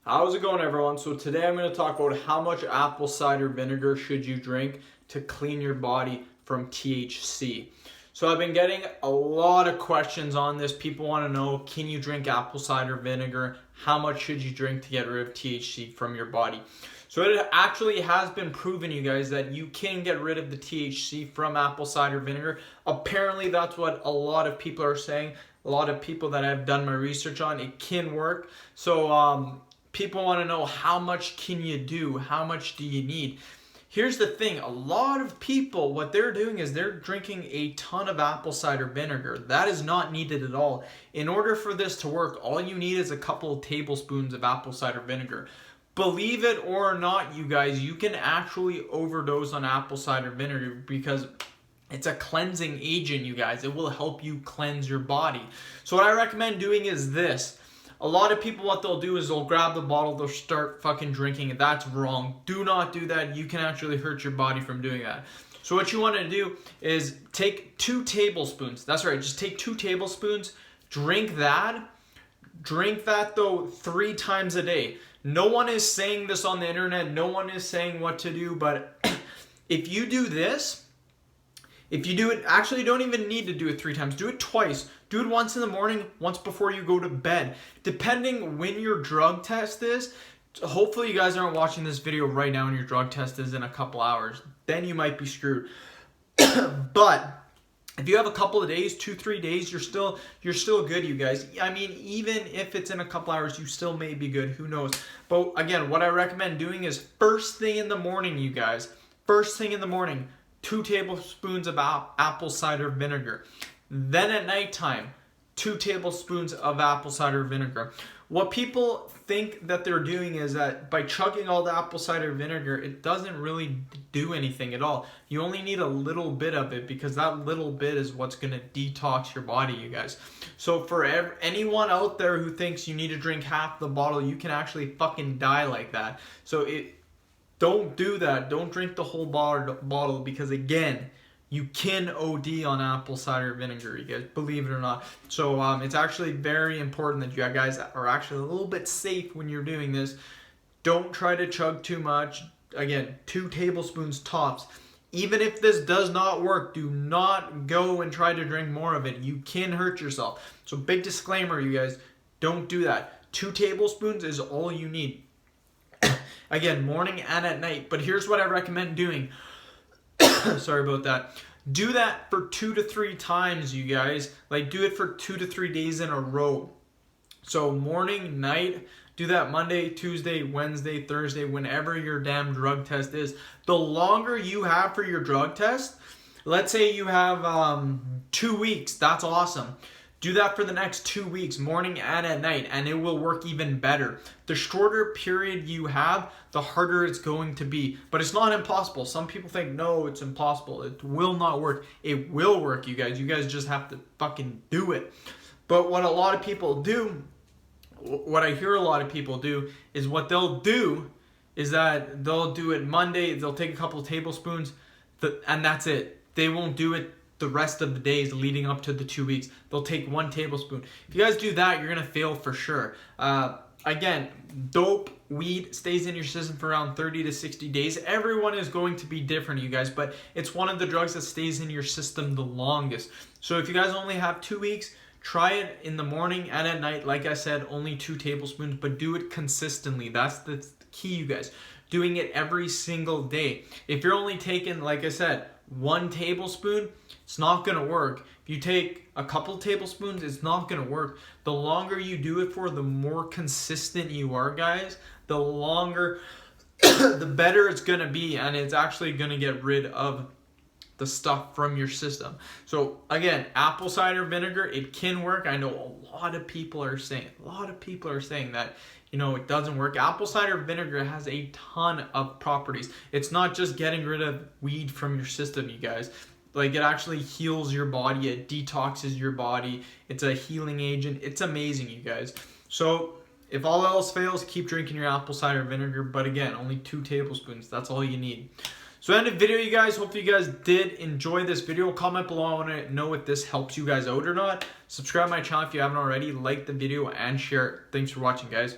How's it going, everyone? So today I'm going to talk about how much apple cider vinegar should you drink to clean your body from THC. So I've been getting a lot of questions on this. People want to know, can you drink apple cider vinegar? How much should you drink to get rid of THC from your body? So it actually has been proven, you guys, that you can get rid of the THC from apple cider vinegar. Apparently that's what a lot of people are saying. A lot of people that I've done my research on, it can work. So people want to know, how much can you do? How much do you need? Here's the thing. A lot of people, what they're doing is they're drinking a ton of apple cider vinegar. That is not needed at all. In order for this to work, all you need is a couple of tablespoons of apple cider vinegar. Believe it or not, you guys, you can actually overdose on apple cider vinegar because it's a cleansing agent, you guys. It will help you cleanse your body. So what I recommend doing is this. A lot of people, what they'll do is they'll grab the bottle, they'll start fucking drinking it. That's wrong. Do not do that. You can actually hurt your body from doing that. So what you want to do is take 2 tablespoons. That's right. Just take 2 tablespoons. Drink that. Drink that, though, 3 times a day. No one is saying this on the internet. No one is saying what to do. But if you do this, if you do it, actually you don't even need to do it 3 times. Do it twice. Do it once in the morning, once before you go to bed. Depending when your drug test is, hopefully you guys aren't watching this video right now and your drug test is in a couple hours. Then you might be screwed. But if you have a couple of days, 2-3 days, you're still good, you guys. I mean, even if it's in a couple hours, you still may be good. Who knows? But again, what I recommend doing is first thing in the morning, you guys. First thing in the morning, 2 tablespoons of apple cider vinegar. Then at nighttime, 2 tablespoons of apple cider vinegar. What people think that they're doing is that by chugging all the apple cider vinegar, it doesn't really do anything at all. You only need a little bit of it because that little bit is what's going to detox your body, you guys. So for anyone out there who thinks you need to drink half the bottle, you can actually fucking die like that. So don't do that. Don't drink the whole bottle because, again, you can OD on apple cider vinegar, you guys, believe it or not. So it's actually very important that you guys are actually a little bit safe when you're doing this. Don't try to chug too much. Again, 2 tablespoons tops. Even if this does not work, do not go and try to drink more of it. You can hurt yourself. So big disclaimer, you guys, don't do that. 2 tablespoons is all you need. Again, morning and at night. But here's what I recommend doing. Sorry about that. Do that for 2 to 3 times, you guys. Like, do it for 2 to 3 days in a row. So morning, night, do that Monday, Tuesday, Wednesday, Thursday, whenever your damn drug test is. The longer you have for your drug test, let's say you have 2 weeks, that's awesome. Do that for the next 2 weeks, morning and at night, and it will work even better. The shorter period you have, the harder it's going to be. But it's not impossible. Some people think, no, it's impossible. It will not work. It will work, you guys. You guys just have to fucking do it. But what a lot of people do, what I hear a lot of people do, is what they'll do is that they'll do it Monday, they'll take a couple of tablespoons, and that's it. They won't do it the rest of the days leading up to the 2 weeks. They'll take 1 tablespoon. If you guys do that, you're going to fail for sure. Again, dope, weed stays in your system for around 30 to 60 days. Everyone is going to be different, you guys, but it's one of the drugs that stays in your system the longest. So if you guys only have 2 weeks, try it in the morning and at night. Like I said, only 2 tablespoons, but do it consistently. That's the key, you guys. Doing it every single day. If you're only taking, like I said, 1 tablespoon, it's not going to work. If you take a couple tablespoons, it's not going to work. The longer you do it for, the more consistent you are, guys, the longer, the better it's going to be, and it's actually going to get rid of the stuff from your system. So again, apple cider vinegar, it can work. I know a lot of people are saying that, you know, it doesn't work. Apple cider vinegar has a ton of properties. It's not just getting rid of weed from your system, you guys. Like, it actually heals your body. It detoxes your body. It's a healing agent. It's amazing, you guys. So if all else fails, keep drinking your apple cider vinegar. But again, only 2 tablespoons. That's all you need. So end of video, you guys. Hopefully you guys did enjoy this video. Comment below. I want to know if this helps you guys out or not. Subscribe to my channel if you haven't already. Like the video and share it. Thanks for watching, guys.